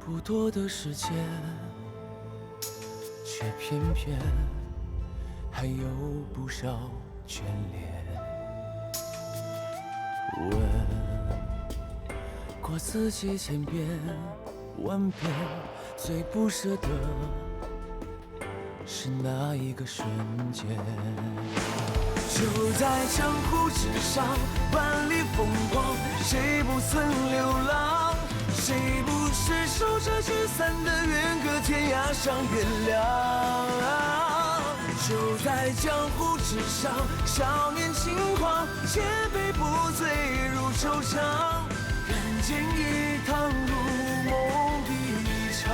不多的时间，却偏偏还有不少眷恋。问过自己千遍万遍，最不舍得是那一个瞬间。就在江湖之上，万里风光，谁不曾流浪？谁不是守着聚散的缘，隔天涯上月亮？就在江湖之上，少年轻狂，千杯不醉如愁肠，人间一趟如梦一场。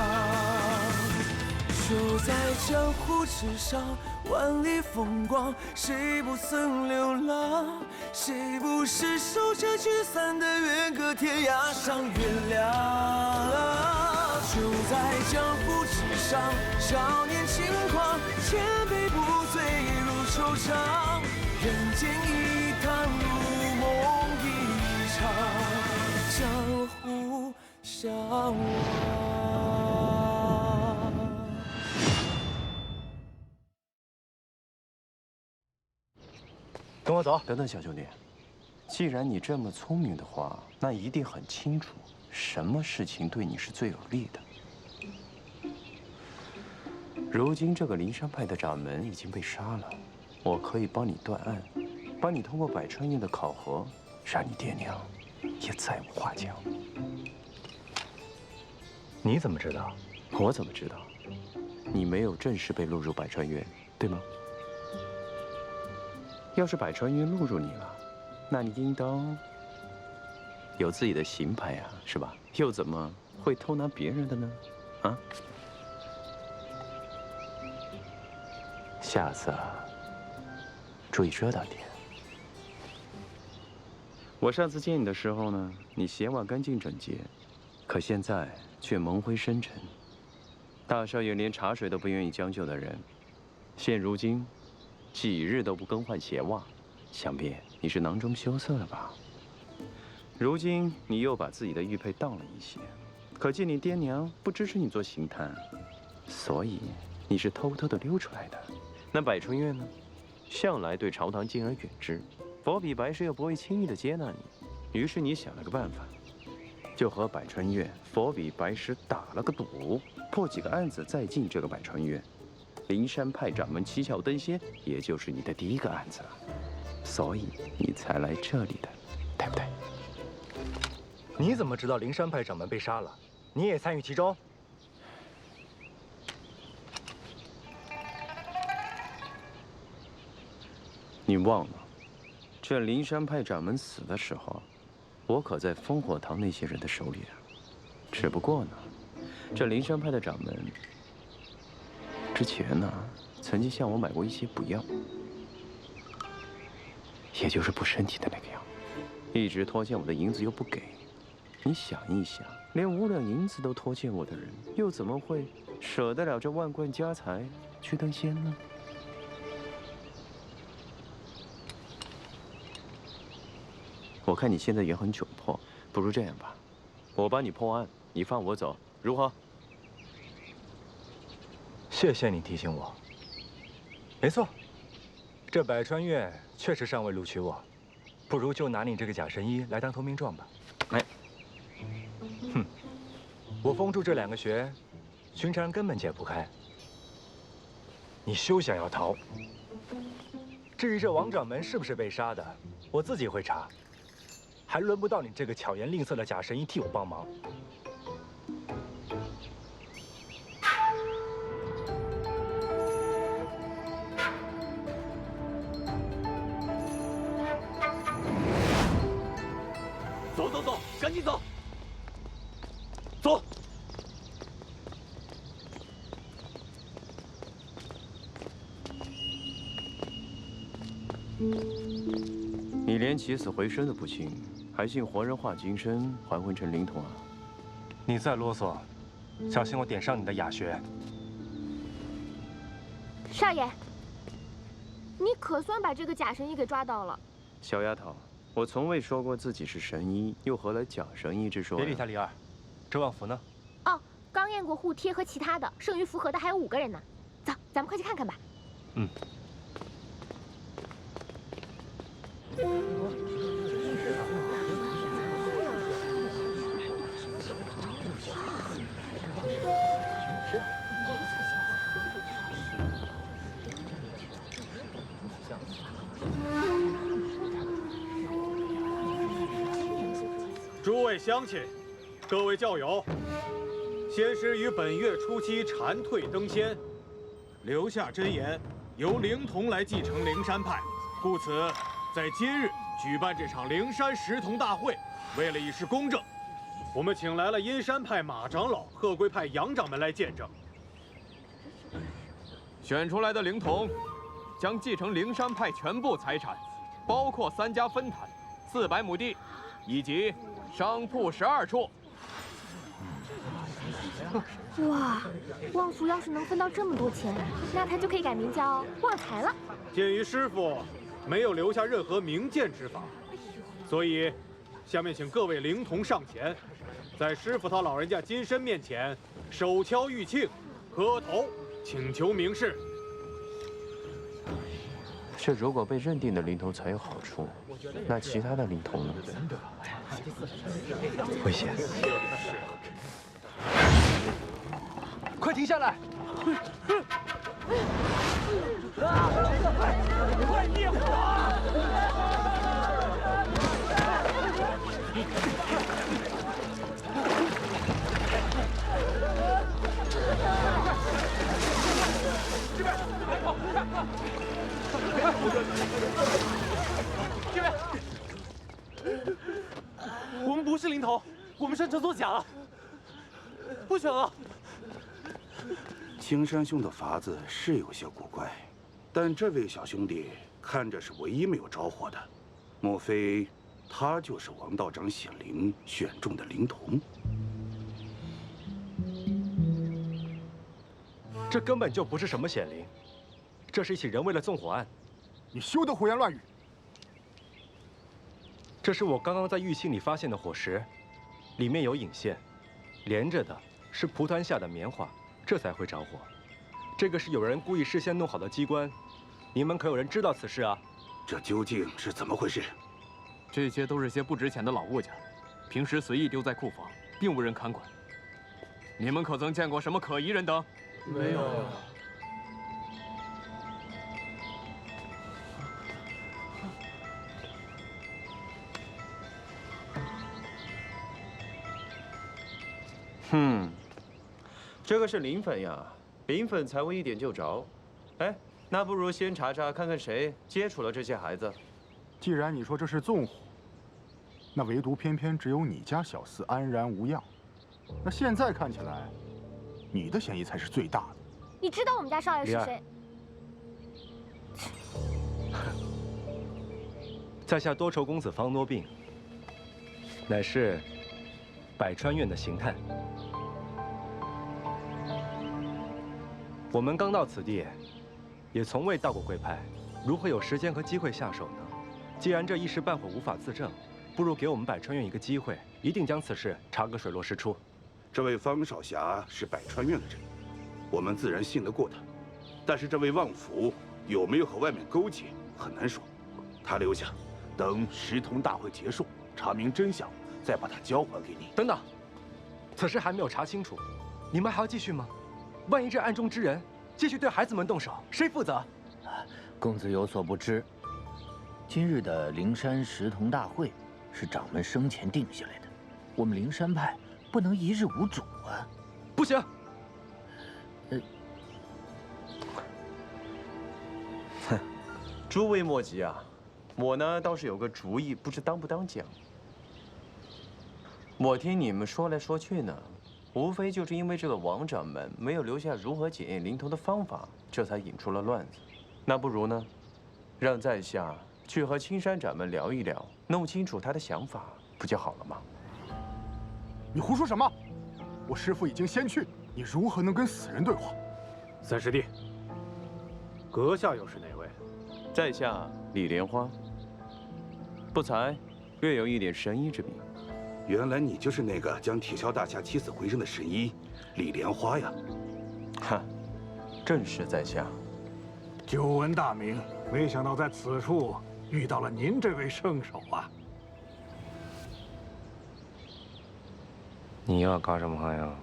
就在江湖之上，万里风光，谁不曾流浪？谁不是守着聚散的缘，隔天涯上月亮？就在江湖之上，少年轻狂，千杯不醉如愁肠，人间一趟如梦一场，江湖相望。跟我走。等等，小兄弟，既然你这么聪明的话，那一定很清楚什么事情对你是最有利的。如今这个灵山派的掌门已经被杀了，我可以帮你断案，帮你通过百川院的考核，让你爹娘也再无话讲。你怎么知道？我怎么知道？你没有正式被录入百川院，对吗？要是百川院录入你了，那你应当有自己的行牌呀，是吧？又怎么会偷拿别人的呢？啊？下次啊，注意遮挡点。我上次见你的时候呢，你鞋袜干净整洁，可现在却蒙灰深沉。大少爷连茶水都不愿意将就的人，现如今几日都不更换鞋袜，想必你是囊中羞涩了吧？如今你又把自己的玉佩当了一些，可见你爹娘不支持你做刑探，所以你是偷偷的溜出来的。那百春院呢，向来对朝堂敬而远之，佛比白石又不会轻易的接纳你，于是你想了个办法，就和百川院、佛比白石打了个赌，破几个案子再进这个百川院。灵山派掌门七窍登仙，也就是你的第一个案子了，所以你才来这里的，对不对？你怎么知道灵山派掌门被杀了？你也参与其中？你忘了，这灵山派掌门死的时候，我可在烽火堂那些人的手里啊。只不过呢，这灵山派的掌门之前呢，曾经向我买过一些补药，也就是补身体的那个药，一直拖欠我的银子又不给。你想一想，连5两银子都拖欠我的人，又怎么会舍得了这万贯家财去登仙呢？我看你现在也很窘迫，不如这样吧，我帮你破案，你放我走，如何？谢谢你提醒我。没错，这百川院确实尚未录取我，不如就拿你这个假神医来当投名状吧。哎，哼，我封住这2个穴，寻常人根本解不开。你休想要逃。至于这王掌门是不是被杀的，我自己会查。还轮不到你这个巧言令色的假神医替我帮忙。走走走，赶紧走！走！你连起死回生的不信，还信活人化金身，还魂成灵童啊？你再啰嗦，小心我点上你的哑穴。少爷，你可算把这个假神医给抓到了。小丫头，我从未说过自己是神医，又何来假神医之说？别理他，李二。周望福呢？哦，验过护贴和其他的，剩余符合的还有5个人呢。走，咱们快去看看吧。嗯。诸位乡亲，各位教友，仙师于本月初七蝉蜕登仙，留下真言，由灵童来继承灵山派，故此在今日举办这场灵山识童大会。为了以示公正，我们请来了阴山派马长老、鹤龟派杨掌门来见证。选出来的灵童将继承灵山派全部财产，包括3家分坛、400亩地，以及商铺12处。哇，旺福要是能分到这么多钱，那他就可以改名叫旺财了。鉴于师傅没有留下任何明鉴之法，所以下面请各位灵童上前，在师傅他老人家金身面前手敲玉磬，磕头请求明示。这如果被认定的灵童才有好处，那其他的灵童呢？危险！快停下来！快灭火！这边，我们不是灵童，我们擅长作假，不选了。青山兄的法子是有些古怪，但这位小兄弟看着是唯一没有着火的，莫非他就是王道长显灵选中的灵童？这根本就不是什么显灵，这是一起人为了纵火案。你休得胡言乱语！这是我刚刚在玉磬里发现的火石，里面有引线，连着的是蒲团下的棉花，这才会着火。这个是有人故意事先弄好的机关，你们可有人知道此事啊？这究竟是怎么回事？这些都是些不值钱的老物件，平时随意丢在库房，并无人看管。你们可曾见过什么可疑人等？没有。这个是灵粉呀，灵粉才闻一点就着。哎，那不如先查查看看谁接触了这些孩子。既然你说这是纵火，那唯独偏偏只有你家小厮安然无恙。那现在看起来，你的嫌疑才是最大的。你知道我们家少爷是谁？在下多愁公子方多病，乃是百川院的刑探。我们刚到此地，也从未到过贵派，如何有时间和机会下手呢？既然这一时半会无法自证，不如给我们百川院一个机会，一定将此事查个水落石出。这位方少侠是百川院的人，我们自然信得过他。但是这位旺福有没有和外面勾结，很难说。他留下，等识童大会结束，查明真相，再把他交还给你。等等，此事还没有查清楚，你们还要继续吗？万一这暗中之人继续对孩子们动手，谁负责？公子有所不知，今日的灵山识童大会是掌门生前定下来的，我们灵山派不能一日无主啊！不行。哼，诸位莫急啊，我呢倒是有个主意，不知当不当讲。我听你们说来说去呢，无非就是因为这个王掌门没有留下如何检验灵童的方法，这才引出了乱子。那不如呢，让在下去和青山掌门聊一聊，弄清楚他的想法，不就好了吗？你胡说什么？我师父已经先去，你如何能跟死人对话？三师弟，阁下又是哪位？在下李莲花，不才略有一点神医之名。原来你就是那个将铁锹大侠起死回生的神医李莲花呀！哈，正是在下。久闻大名，没想到在此处遇到了您这位圣手啊！你又要搞什么花样？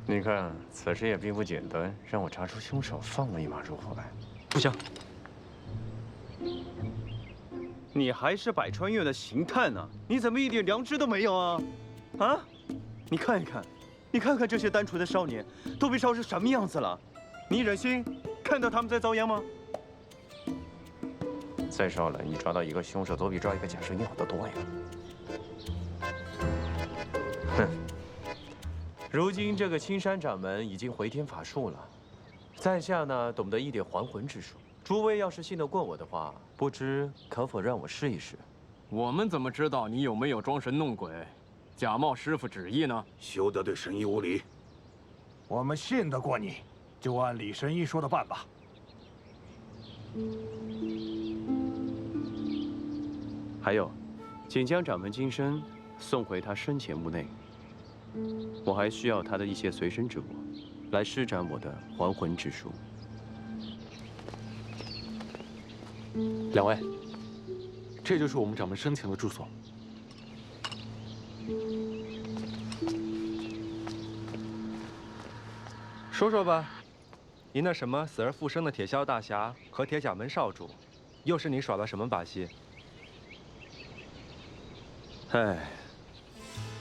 你看，此事也并不简单，让我查出凶手，放了一马入伙来。不行。你还是百川院的刑探呢，你怎么一点良知都没有啊？啊？你看一看，你看看这些单纯的少年，都被烧成什么样子了？你忍心看到他们在遭殃吗？再说了，你抓到一个凶手，都比抓一个假神医好得多呀。哼！如今这个青山掌门已经回天乏术了，在下呢懂得一点还魂之术。诸位要是信得过我的话，不知可否让我试一试？我们怎么知道你有没有装神弄鬼，假冒师傅旨意呢？休得对神医无礼！我们信得过你，就按李神医说的办吧。还有，请将掌门金身送回他生前屋内。我还需要他的一些随身之物，来施展我的还魂之术。两位，这就是我们掌门生前的住所。说说吧，你那什么死而复生的铁锹大侠和铁甲门少主，又是你耍了什么把戏？唉，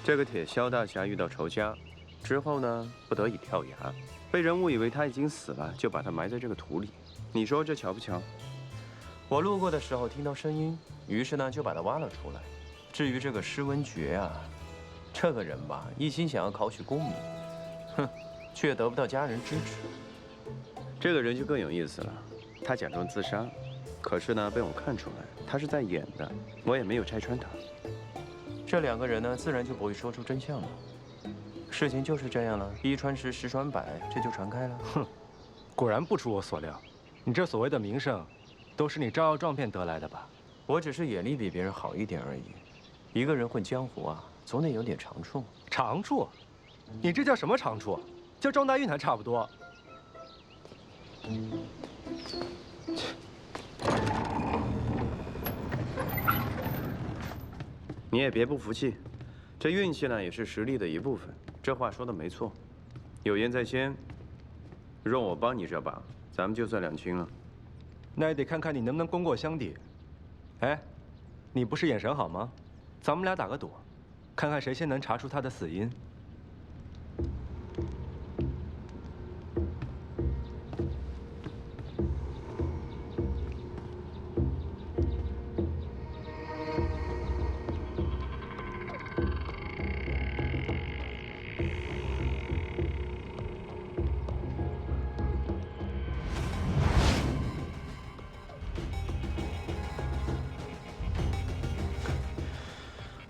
这个铁锹大侠遇到仇家，之后呢，不得已跳崖，被人误以为他已经死了，就把他埋在这个土里。你说这巧不巧？我路过的时候听到声音，于是呢就把他挖了出来。至于这个施文觉啊，这个人吧，一心想要考取功名，哼，却得不到家人支持。这个人就更有意思了，他假装自杀，可是呢被我看出来他是在演的，我也没有拆穿他。这两个人呢，自然就不会说出真相了。事情就是这样了，一传十，十传百，这就传开了。哼，果然不出我所料，你这所谓的名声，都是你招摇撞骗得来的吧？我只是眼力比别人好一点而已。一个人混江湖啊，总得有点长处。长处？你这叫什么长处？叫撞大运还差不多。你也别不服气，这运气呢也是实力的一部分。这话说的没错，有言在先，若我帮你这把，咱们就算两清了。那也得看看你能不能功过相抵。哎，你不是眼神好吗？咱们俩打个赌，看看谁先能查出他的死因。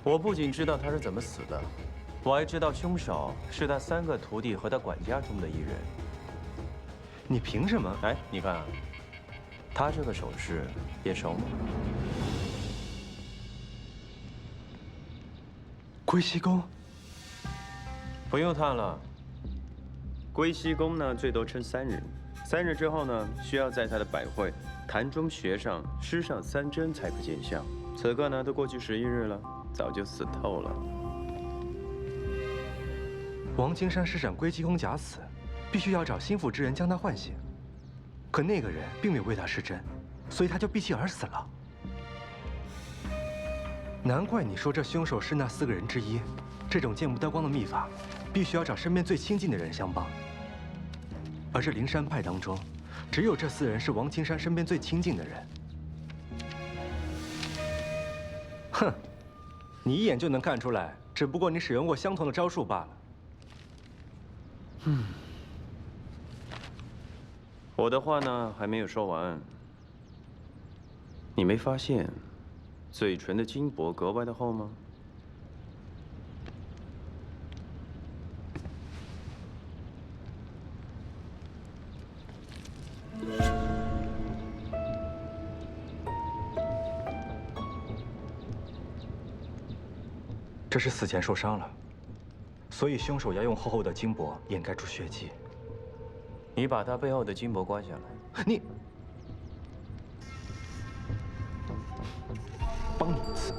我不仅知道他是怎么死的，我还知道凶手是他3个徒弟和他管家中的一人。你凭什么？哎，你看啊，他这个手势眼熟吗？归西宫。不用探了。归西宫呢，最多称3日，3日之后呢，需要在他的百会坛中穴上施上3针才可见效。此刻呢，都过去11日了。早就死透了。王金山施展归西宫假死，必须要找心腹之人将他唤醒。可那个人并没有为他施针，所以他就闭气而死了。难怪你说这凶手是那4个人之一。这种见不得光的秘法，必须要找身边最亲近的人相帮。而这灵山派当中，只有这4人是王金山身边最亲近的人。哼！你一眼就能看出来，只不过你使用过相同的招数罢了。我的话呢还没有说完。你没发现嘴唇的金箔格外的厚吗？这是死前受伤了，所以凶手要用厚厚的金箔掩盖住血迹。你把他背后的金箔刮下来。你，帮你一次。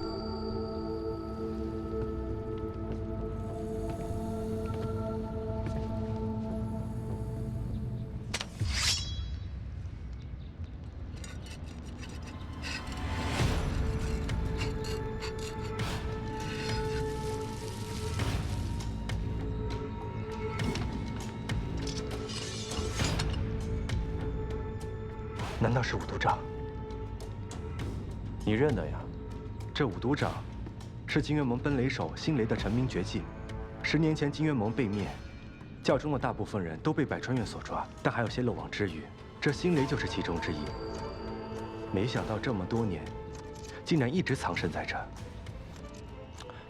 难道是五毒掌？你认得呀？这五毒掌是金元盟奔雷手星雷的成名绝技。10年前金元盟被灭，教中的大部分人都被百川院所抓，但还有些漏网之鱼。这星雷就是其中之一。没想到这么多年，竟然一直藏身在这。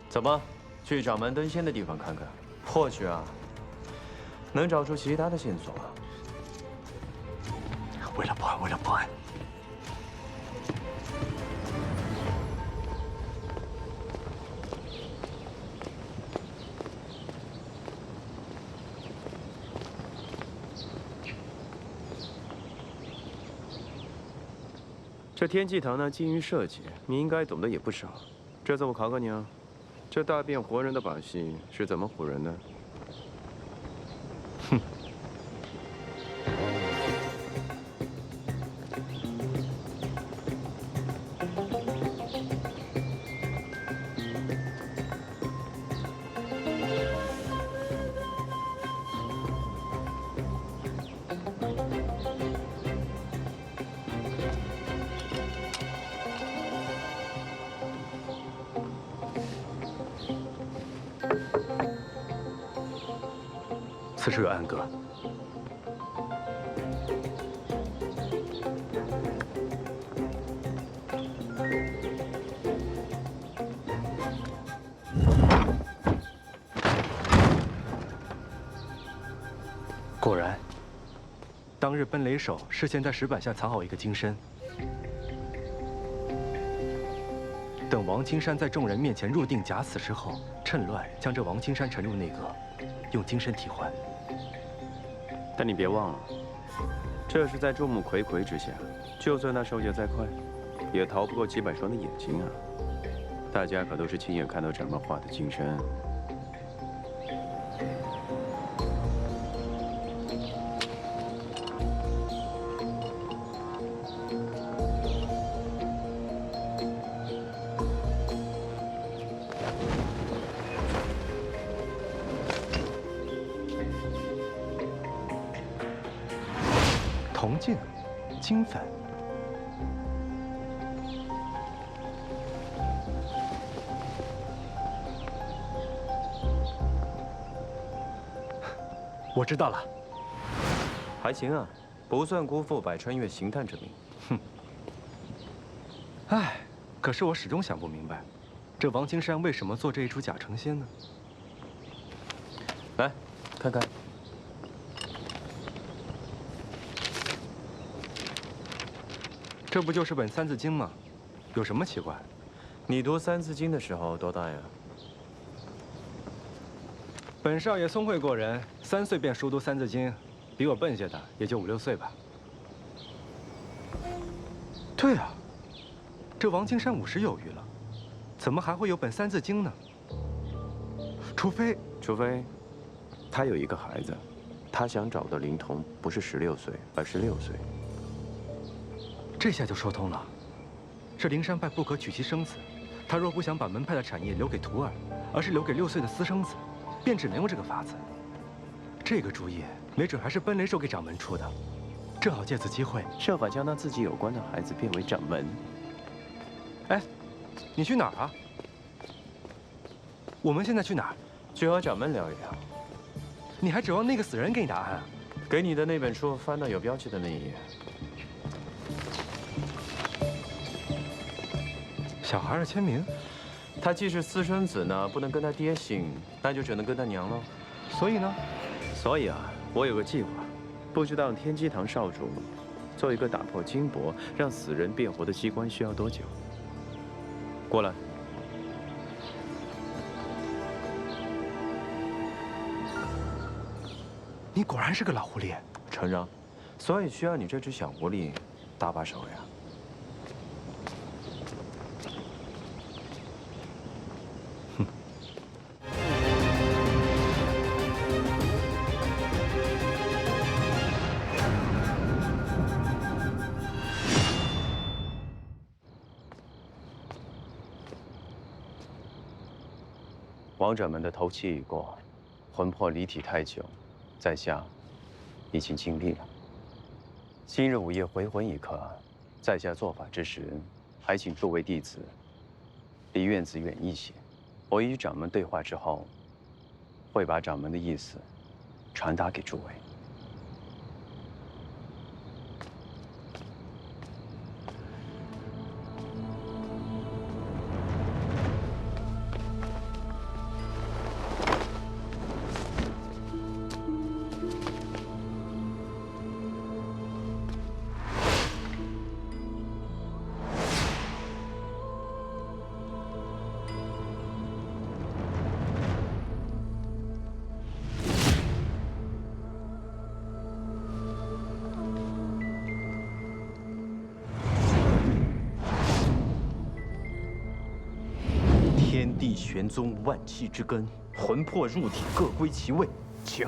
怎么，去掌门登仙的地方看看？或许啊，能找出其他的线索啊。为了破案，为了破案。这天际堂呢，基于设计，你应该懂得也不少。这次我考考你啊，这大变活人的把戏是怎么唬人的？哼。此处有暗格。果然，当日奔雷手事先在石板下藏好一个金身，等王青山在众人面前入定假死之后，趁乱将这王青山沉入内阁，用金身替换。 但你别忘了，这是在众目睽睽之下，就算那手脚再快，也逃不过几百双的眼睛啊！大家可都是亲眼看到掌门画的金身。铜镜、金粉，我知道了。还行啊，不算辜负百川岳行探之名。哼。唉，可是我始终想不明白，这王青山为什么做这一出假成仙呢？来，看看。 这不就是本《三字经》吗？有什么奇怪？你读《三字经》的时候多大呀？本少爷聪慧过人，3岁便熟读《三字经》，比我笨些的也就5、6岁吧。对啊，这王青山50有余了，怎么还会有本《三字经》呢？除非他有一个孩子，他想找的灵童不是16岁，而是6岁。 这下就说通了，这灵山派不可娶妻生子，他若不想把门派的产业留给徒儿，而是留给6岁的私生子，便只能用这个法子。这个主意没准还是奔雷兽给掌门出的，正好借此机会设法将他自己有关的孩子变为掌门。哎，你去哪儿啊？我们现在去哪儿？去和掌门聊一聊。你还指望那个死人给你答案啊？给你的那本书翻到有标记的那一页。 小孩的签名，他既是私生子呢，不能跟他爹姓，那就只能跟他娘了。所以呢？所以啊，我有个计划，不知道天机堂少主做一个打破金箔，让死人变活的机关需要多久？过来。你果然是个老狐狸。承让，所以需要你这只小狐狸搭把手呀。哼。王掌门的头七已过，魂魄离体太久，在下已经尽力了。今日午夜回魂一刻，在下做法之时，还请诸位弟子离院子远一些。我与掌门对话之后，会把掌门的意思传达给诸位。天地玄宗，万气之根，魂魄入体，各归其位，请。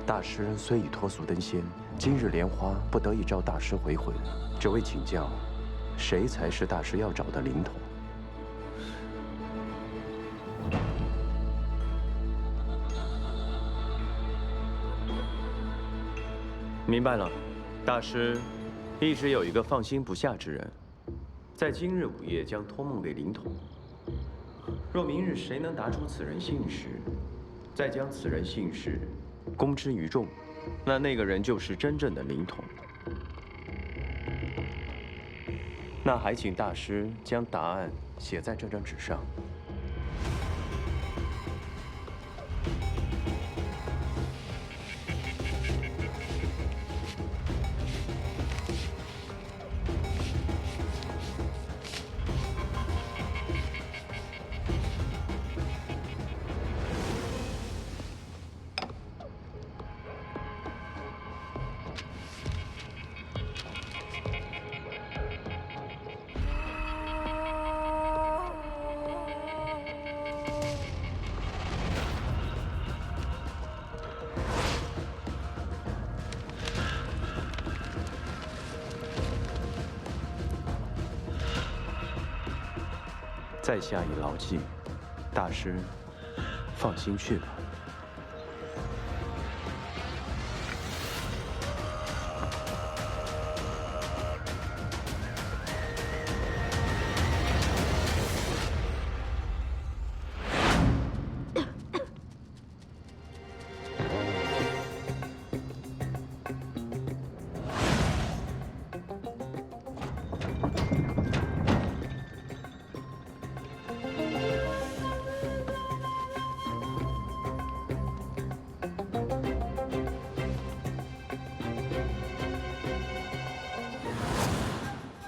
大师虽已脱俗登仙，今日莲花不得已召大师回魂，只为请教，谁才是大师要找的灵童？明白了，大师一直有一个放心不下之人，在今日午夜将托梦给灵童。若明日谁能答出此人姓氏，再将此人姓氏公之于众，那个人就是真正的灵童。那还请大师将答案写在这张纸上。在下已牢记，大师放心去吧。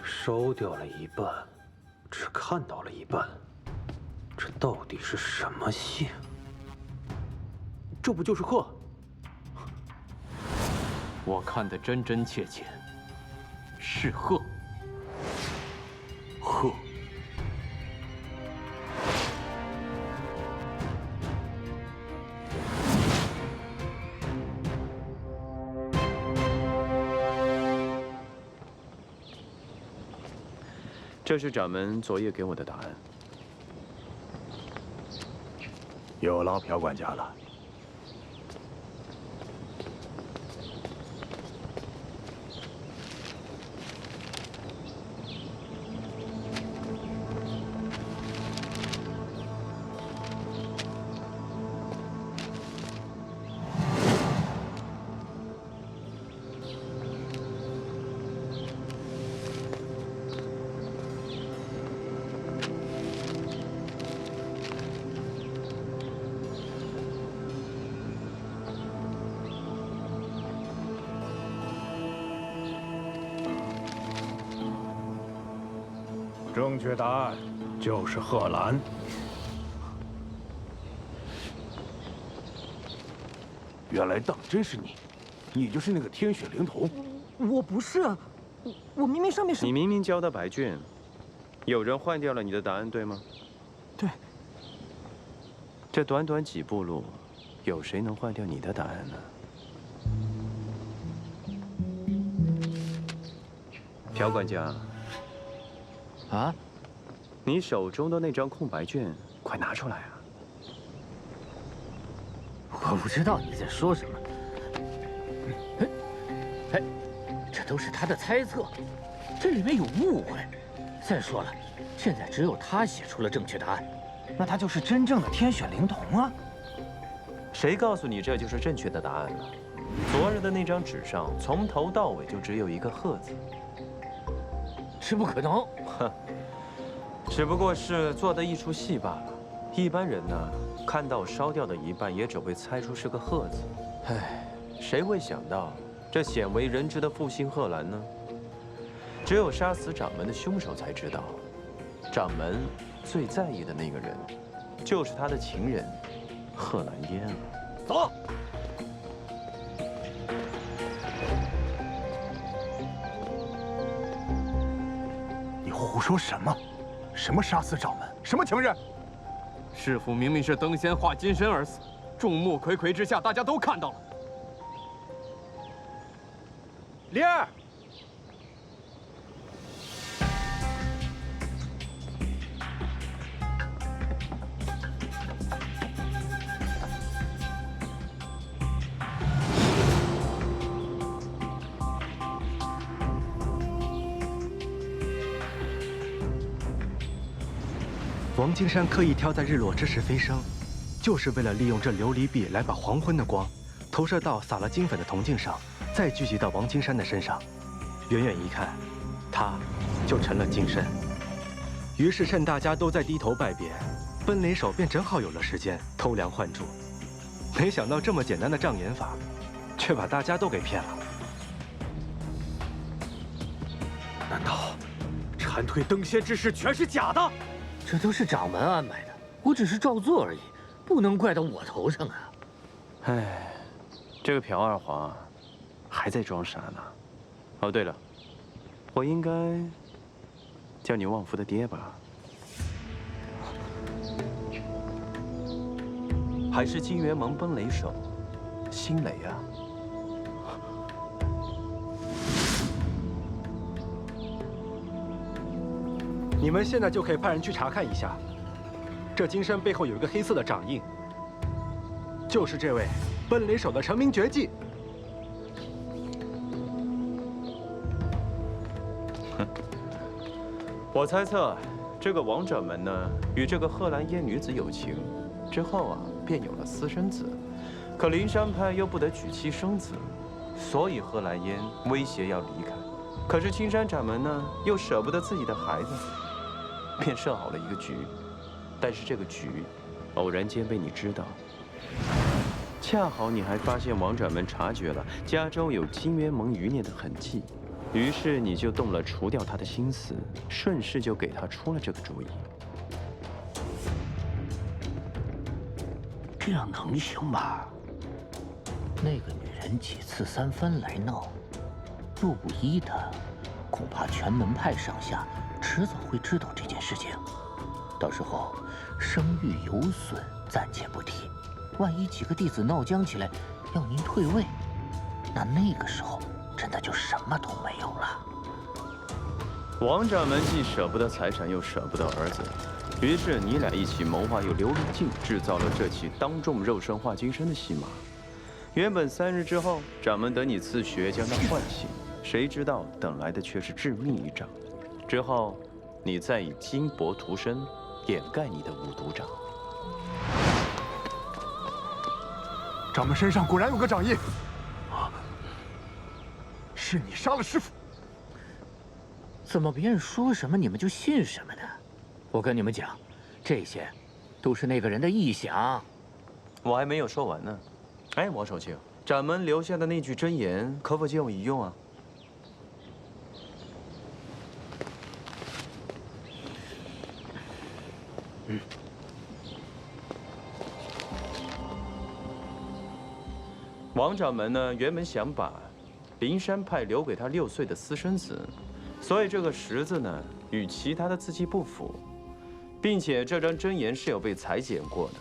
收掉了一半，只看到了一半，这到底是什么信？这不就是鹤？我看得真真切切，是鹤。鹤。这是掌门昨夜给我的答案。有劳朴管家了。正确答案就是贺兰。原来当真是你，你就是那个天血灵童。我不是啊，我明明上面是……你明明交的白卷，有人换掉了你的答案，对吗？对。这短短几步路，有谁能换掉你的答案呢？朴管家。啊？你手中的那张空白卷，快拿出来啊！我不知道你在说什么。哎，这都是他的猜测，这里面有误会。再说了，现在只有他写出了正确答案，那他就是真正的天选灵童啊！谁告诉你这就是正确的答案了？昨日的那张纸上，从头到尾就只有一个“贺”字。是不可能。哼，只不过是做的一出戏罢了。一般人呢，看到烧掉的一半，也只会猜出是个“贺”字。唉，谁会想到这鲜为人知的负心贺兰呢？只有杀死掌门的凶手才知道，掌门最在意的那个人，就是他的情人贺兰烟了。走。你胡说什么？什么杀死掌门？什么情人？师傅明明是登仙化金身而死，众目睽睽之下，大家都看到了。灵儿，王金山刻意挑在日落之时飞升，就是为了利用这琉璃壁来把黄昏的光投射到撒了金粉的铜镜上，再聚集到王金山的身上。远远一看，他就成了金身。于是趁大家都在低头拜别，奔雷手便正好有了时间偷梁换柱。没想到这么简单的障眼法，却把大家都给骗了。难道蝉蜕登仙之事全是假的？这都是掌门安排的，我只是照做而已，不能怪到我头上啊。唉，这个朴二华还在装傻呢。哦，对了，我应该叫你旺福的爹吧？还是金元盟奔雷手辛雷啊？你们现在就可以派人去查看一下，这金身背后有一个黑色的掌印，就是这位奔雷手的成名绝技。哼，我猜测这个王掌门呢，与这个贺兰烟女子有情，之后啊，便有了私生子。可灵山派又不得娶妻生子，所以贺兰烟威胁要离开。可是青山掌门呢，又舍不得自己的孩子。便设好了一个局，但是这个局偶然间被你知道，恰好你还发现王掌门察觉了家中有金元盟余孽的痕迹，于是你就动了除掉他的心思，顺势就给他出了这个主意。这样能行吗？那个女人几次三番来闹，若不依她，恐怕全门派上下迟早会知道这件事情，到时候声誉有损暂且不提，万一几个弟子闹僵起来，要您退位，那个时候真的就什么都没有了。王掌门既舍不得财产，又舍不得儿子，于是你俩一起谋划，用琉璃镜制造了这起当众肉身化金身的戏码。原本3日之后，掌门等你自学将他唤醒，谁知道等来的却是致命一掌。之后，你再以金箔涂身，掩盖你的五毒掌。掌门身上果然有个掌印，是你杀了师父。怎么别人说什么你们就信什么呢？我跟你们讲，这些都是那个人的臆想。我还没有说完呢。哎，王守庆，掌门留下的那句真言，可否借我一用啊？王掌门呢，原本想把灵山派留给他6岁的私生子，所以这个石字呢，与其他的字迹不符，并且这张真言是有被裁剪过的。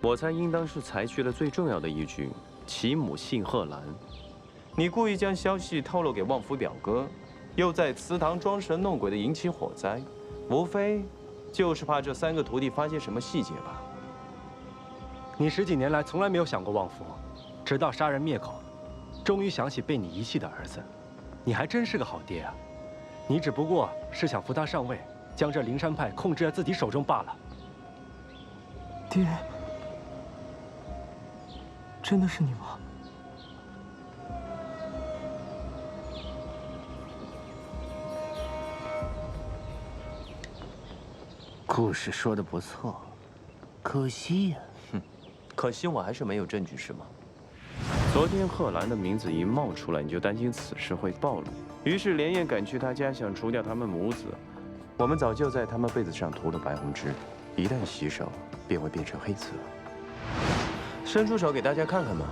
我猜应当是裁去了最重要的一句：其母姓贺兰。你故意将消息透露给旺福表哥，又在祠堂装神弄鬼的引起火灾，无非就是怕这3个徒弟发现什么细节吧。你10几年来从来没有想过旺福，直到杀人灭口，终于想起被你遗弃的儿子。你还真是个好爹啊！你只不过是想扶他上位，将这灵山派控制在自己手中罢了。爹，真的是你吗？故事说的不错，可惜呀。哼，可惜我还是没有证据，是吗？昨天贺兰的名字一冒出来，你就担心此事会暴露，于是连夜赶去他家，想除掉他们母子。我们早就在他们被子上涂了白红汁，一旦洗手，便会变成黑色。伸出手给大家看看嘛。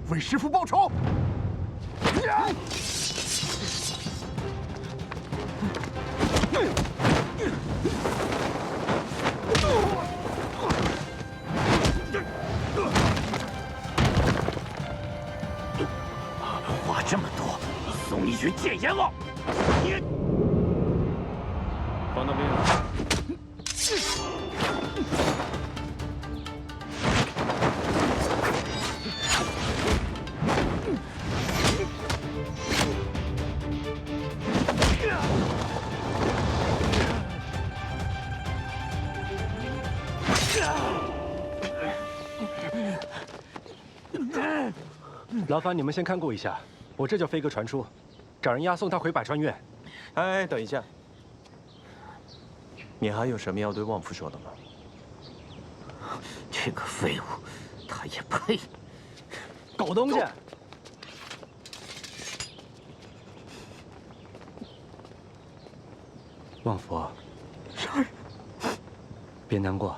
为师父报仇！话这么多，送你去见阎王！你放那边。劳烦你们先看顾一下，我这就飞鸽传书，找人押送他回百川院。哎，等一下，你还有什么要对旺夫说的吗？这个废物，他也配？狗东西！旺福，杀人！别难过，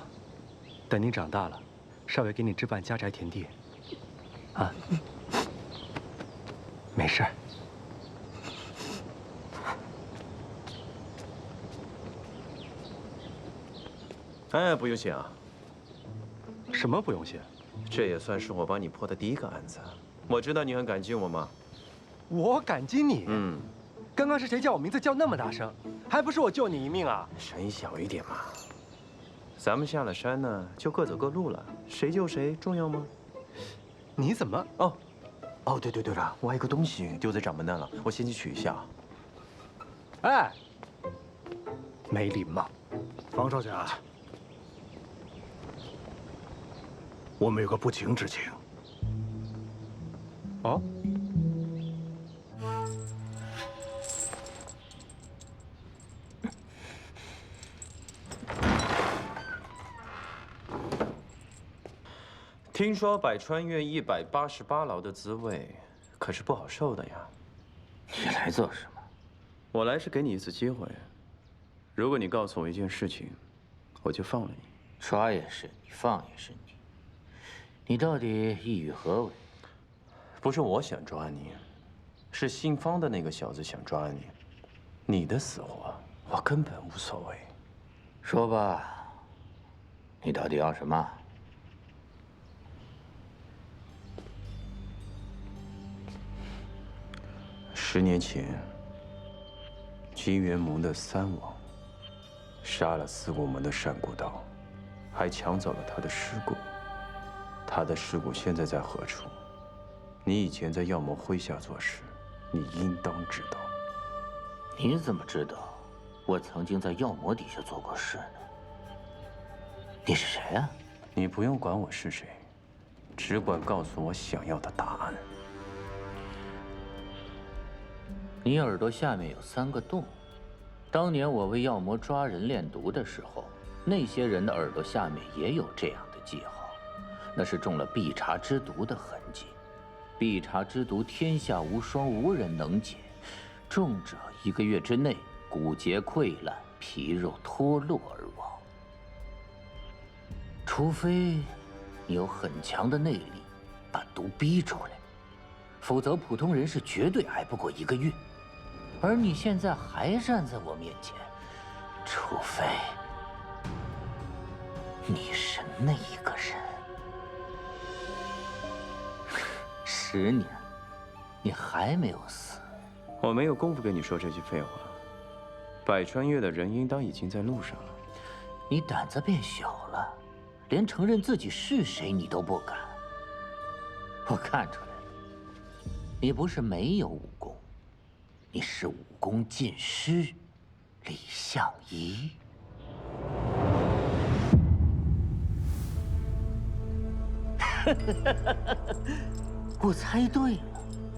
等你长大了，少爷给你置办家宅田地。啊，没事。哎，不用谢啊。什么不用谢？这也算是我帮你破的第一个案子。我知道你很感激我吗？我感激你。刚刚是谁叫我名字叫那么大声？还不是我救你一命啊！声音小一点嘛。咱们下了山呢，就各走各路了，谁救谁重要吗？你怎么？哦，对了，我还有个东西丢在掌门那了，我先去取一下。哎，没礼貌！方少侠，我们有个不情之请。哦。听说百川院188牢的滋味，可是不好受的呀。你来做什么？我来是给你一次机会。如果你告诉我一件事情，我就放了你。抓也是你，放也是你。你到底意欲何为？不是我想抓你，是姓方的那个小子想抓你。你的死活，我根本无所谓。说吧，你到底要什么？10年前，金元盟的3王杀了四国门的单古道，还抢走了他的尸骨。他的尸骨现在在何处？你以前在药魔麾下做事，你应当知道。你怎么知道我曾经在药魔底下做过事呢？你是谁啊？你不用管我是谁，只管告诉我想要的答案。你耳朵下面有3个洞，当年我为药魔抓人炼毒的时候，那些人的耳朵下面也有这样的记号，那是中了碧茶之毒的痕迹。碧茶之毒天下无双，无人能解，重者1个月之内骨节溃烂、皮肉脱落而亡。除非你有很强的内力，把毒逼出来，否则普通人是绝对挨不过1个月。而你现在还站在我面前，除非你是那个人。10年，你还没有死。我没有功夫跟你说这句废话。百川岳的人应当已经在路上了。你胆子变小了，连承认自己是谁你都不敢。我看出来了，你不是没有武功，你是武功尽失，李相夷。我猜对了，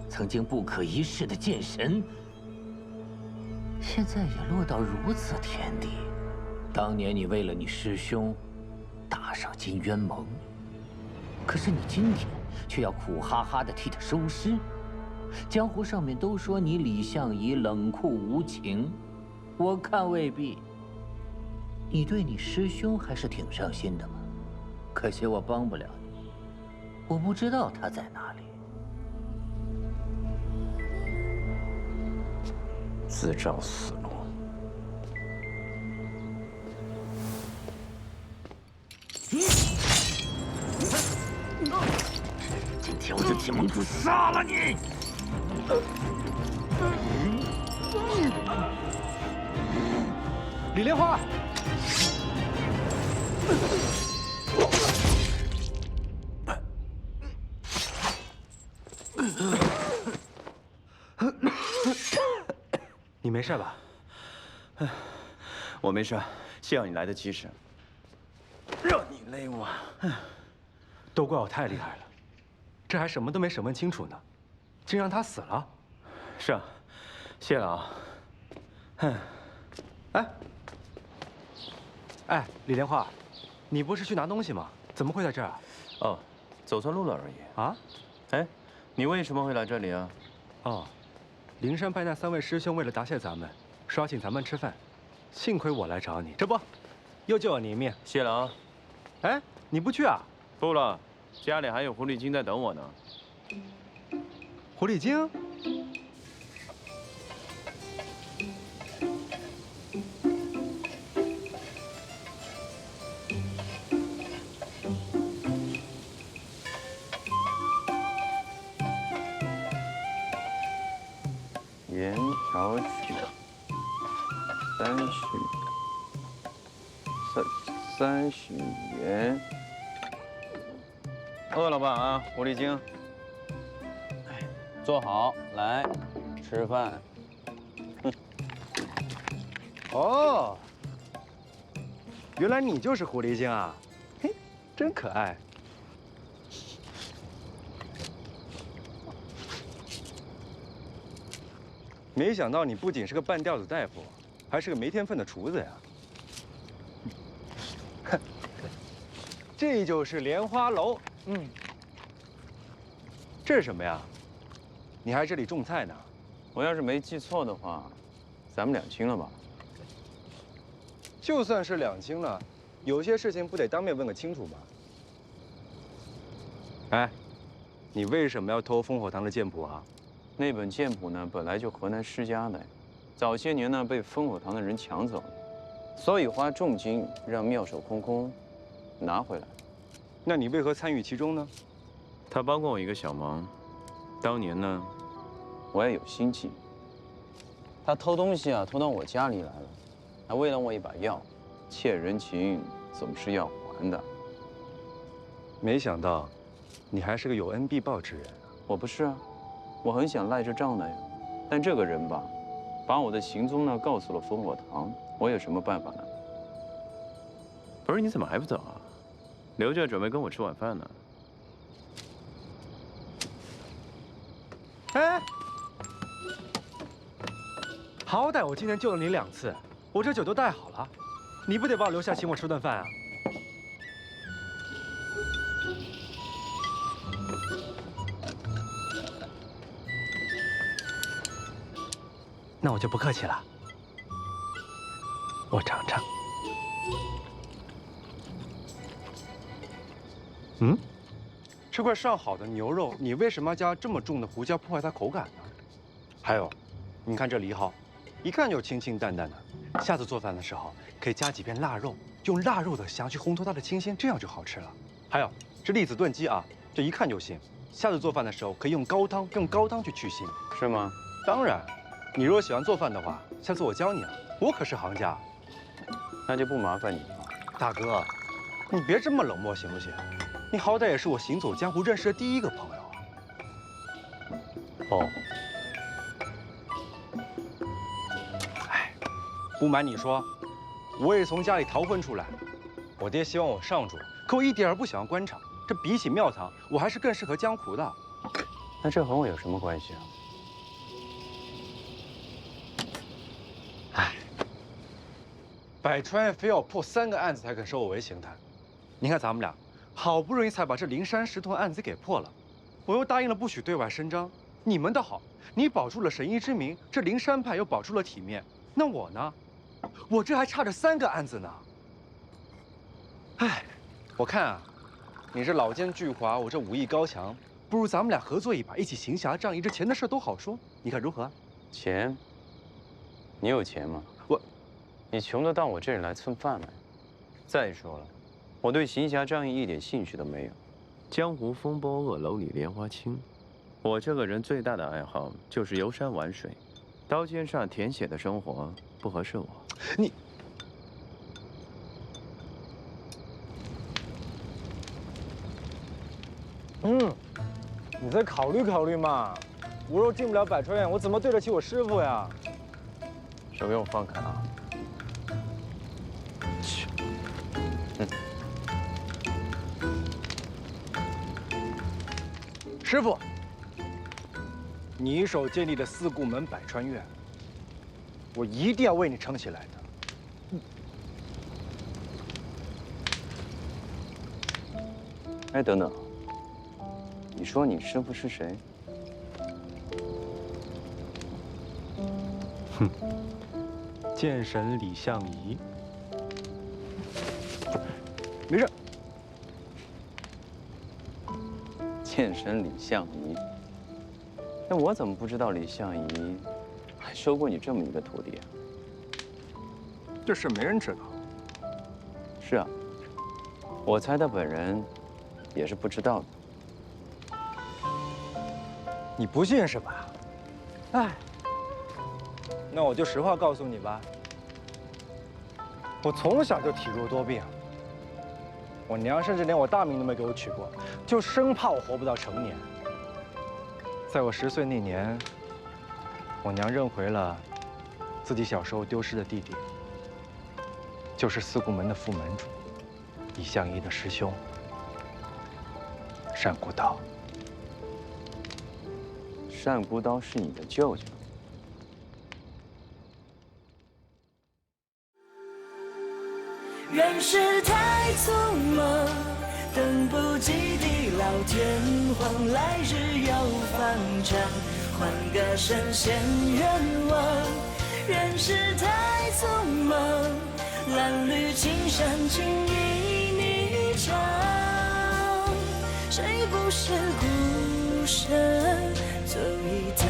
曾经不可一世的剑神，现在也落到如此田地。当年你为了你师兄，打上金渊盟，可是你今天却要苦哈哈的替他收尸。江湖上面都说你李相夷冷酷无情，我看未必。你对你师兄还是挺上心的嘛，可惜我帮不了你，我不知道他在哪里。自找死路。今天我就替盟主杀了你！李莲花，你没事吧？我没事，幸好你来得及时。让你勒我，都怪我太厉害了，这还什么都没审问清楚呢，竟让他死了。是啊，谢了啊。哎，李莲花，你不是去拿东西吗？怎么会在这儿啊？哦，走错路了而已。啊？哎，你为什么会来这里啊？哦，灵山派那3位师兄为了答谢咱们，说要请咱们吃饭，幸亏我来找你，这不，又救了你一命。谢了啊。哎，你不去啊？不了，家里还有狐狸精在等我呢。狐狸精？盐调曲30元。饿了吧啊，狐狸精？坐好，来吃饭。哦，原来你就是狐狸精啊！嘿，真可爱。没想到你不仅是个半吊子大夫，还是个没天分的厨子呀！哼，这就是莲花楼。这是什么呀？你还这里种菜呢？我要是没记错的话，咱们2清了吧？就算是2清了，有些事情不得当面问个清楚吗？哎，你为什么要偷烽火堂的剑谱啊？那本剑谱呢，本来就河南施家的，早些年呢被烽火堂的人抢走了，所以花重金让妙手空空拿回来。那你为何参与其中呢？他帮过我一个小忙，当年呢，我也有心计。他偷东西啊，偷到我家里来了，还喂了我一把药，欠人情总是要还的。没想到，你还是个有恩必报之人。我不是啊。我很想赖这账的呀，但这个人吧，把我的行踪呢告诉了烽火堂，我有什么办法呢？不是你怎么还不走啊？留着准备跟我吃晚饭呢。哎，好歹我今天救了你2次，我这酒都带好了，你不得把我留下请我吃顿饭啊？那我就不客气了。我尝尝。嗯，这块上好的牛肉，你为什么要加这么重的胡椒破坏它口感呢？还有，你看这梨蒿，一看就清清淡淡的。下次做饭的时候可以加几片腊肉，用腊肉的香去烘托它的清新，这样就好吃了。还有这栗子炖鸡啊，这一看就行。下次做饭的时候可以用高汤去去腥，是吗？当然，你如果喜欢做饭的话，下次我教你啊，我可是行家。那就不麻烦你了。大哥，你别这么冷漠行不行？你好歹也是我行走江湖认识的第一个朋友啊。哦。哎，不瞒你说，我也是从家里逃混出来。我爹希望我上主，可我一点儿不喜欢官场。这比起庙堂，我还是更适合江湖的。那这和我有什么关系啊？哎，百川也非要破3个案子才肯收我为刑探。你看咱们俩，好不容易才把这灵山石头案子给破了，我又答应了不许对外声张。你们倒好，你保住了神医之名，这灵山派又保住了体面。那我呢？我这还差着3个案子呢。哎，我看啊。你这老奸巨猾，我这武艺高强，不如咱们俩合作一把，一起行侠仗义，这钱的事都好说。你看如何？钱？你有钱吗？你穷得到我这里来蹭饭来？再说了，我对行侠仗义一点兴趣都没有。江湖风波恶，楼里莲花清。我这个人最大的爱好就是游山玩水，刀尖上舔血的生活不合适我。你。你再考虑考虑嘛。我若进不了百川院，我怎么对得起我师傅呀？手给我放开啊！去。师傅，你一手建立的四顾门百川院，我一定要为你撑起来的。哎，等等。你说你师傅是谁？哼，剑神李相夷。没事。剑神李相夷。那我怎么不知道李相夷还收过你这么一个徒弟啊？这事没人知道。是啊，我猜他本人也是不知道的。你不信是吧？哎，那我就实话告诉你吧。我从小就体弱多病，我娘甚至连我大名都没给我取过，就生怕我活不到成年。在我10岁那年，我娘认回了自己小时候丢失的弟弟，就是四顾门的副门主李相夷的师兄单孤刀。单孤刀是你的舅舅。人世太匆忙，等不及地老天荒，来日要方长，换个神仙愿望。人世太匆忙，褴褛青山情意霓裳，谁不是孤身走一趟？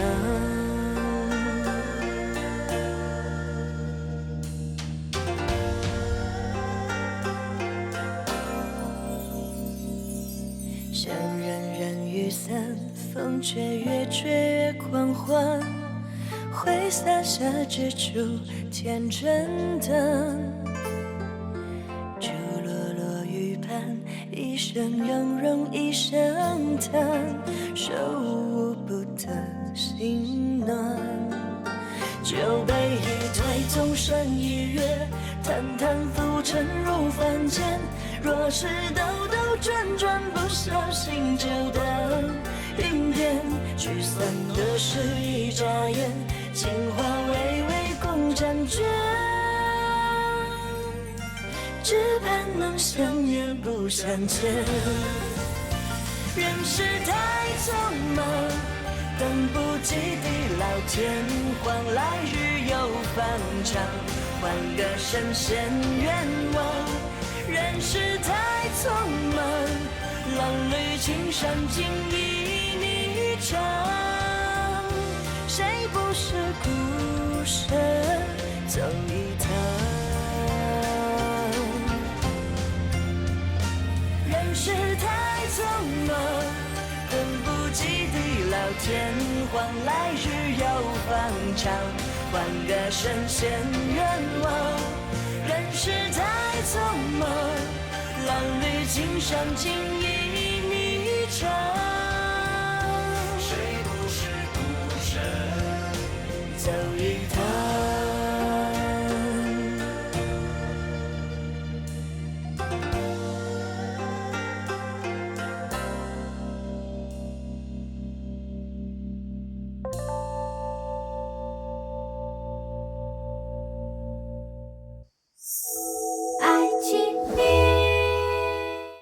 像人人雨伞，风吹越吹越狂欢，挥洒下之处天真的。竹落落玉盘，一声永容一声叹，手舞不得心暖。酒杯一推，纵身一跃，坦坦浮沉入凡间。若是兜兜转转，不小心就当云烟。聚散的是一眨眼，情话微微共婵娟。只盼能相约不相见。人世太匆忙，等不及地老天荒，来日又反常，换个神仙愿望。人世太匆忙，褴褛青山竟已霓裳。谁不是孤身走一趟？人世太匆忙，等不及地老天荒，来日又方长，换个神仙愿望。人世太匆忙，褴褛青山竟已霓裳。谁不是孤身走一趟？